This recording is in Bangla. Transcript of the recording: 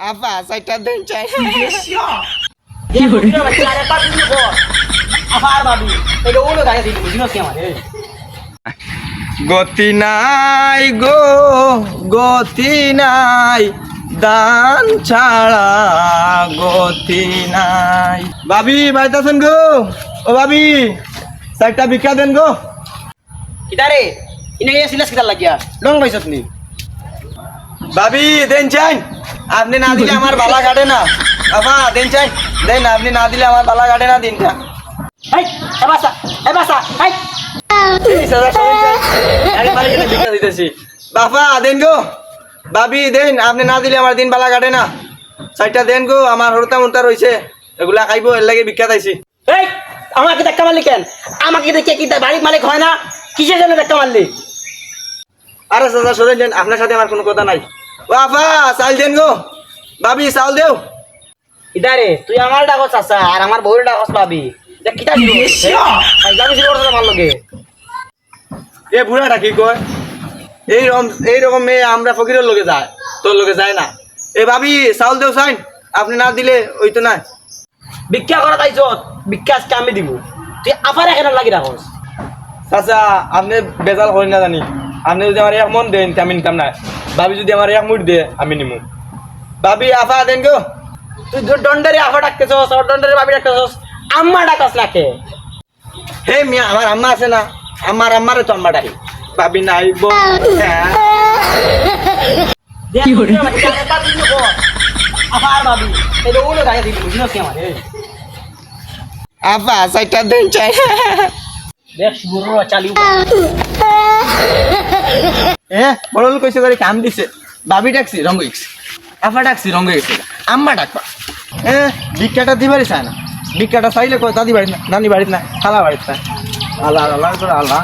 আপা সাইটা দেন চাই গতি নাই গো গতি নাই দান ছাড়া গতি নাই ভাবি বাড়িতে আছেন গো ও ভাবি সাইটা ভিক্ষা দেন গো কিদারে ইনে গেছিলাস কিদার লাগিয়া ডং পাইছত নি ভাবি দেন চাই আপনি না দিলে আমার বালা কাটে না আপা দেন চাই দেন আপনি না দিলে আমার বালা কাটে না দিনটা এই এবাসা এই বাবা দেন গো ভাবি দেন আপনি না দিলে আমার দিন বালা কাটে না সাইটা দেন গো আমার হরতা মুরতা রয়েছে এগুলা খাইবো এর লাগে বিখ্যাত আইছি এই আমাকে ধাক্কা মারলি কেন আমাকে দেখে কি বাড়ির মালিক হয় না কিসের জন্য ধাক্কা মারলি আরে চাচা সরেন দেন আপনার সাথে আমার কোনো কথা নাই বাবা চাল দেন গো ভাবি চাল দেও কিদারে তুই আমার ডাকস চাচা আর আমার বউর ডাকস পাবি কিতা আমার লগে এ বুড়াটা কি কয় এইরকম মেয়ে আমরা ফকিরের লোকে যায় তোর লোকে যায় না এ ভাবি চাউল দেও চাইন আপনি না দিলে ওই তো না ভিক্ষা করা তাইছ ভিক্ষা আজকে আমি দিব তুই আবার এখানে লাগি রাখস চাচা আপনি বেজাল করি না জানি আপনি যদি আমার এক মন দেন আমি নিতাম না ভাবি যদি আমার এক মুঠ দে আমি নিমু ভাবি আফা দেন গো তুই দণ্ডারে আফা ডাকতেছস আর দণ্ডারে ভাবি ডাকতেছস আম্মা ডাকস নাকে হে মিয়া আমার আম্মা আছে না আমার আম্মারে তো আম্মা ডাকি ভাবি নাই কি হরে আবার ভাবি এই ওগুলো গায়ে দিবি বুঝিস কি আমার আফা সাইটা দেন চাই দেখ গুরু চালিও এ বড় লোক কইছে করে কাম দিছে ভাবি ডাকছি রঙ্গ গেছে আফা ডাকছি রঙ্গ গেছে আম্মা ডাকবা ভিক্ষাটা দিবারই চায় না ভিক্ষাটা চাইলে কয় দাদি বাড়িতে না নানি বাড়িতে না খালা বাড়িতে না আল্লাহ আল্লাহ করে আল্লাহ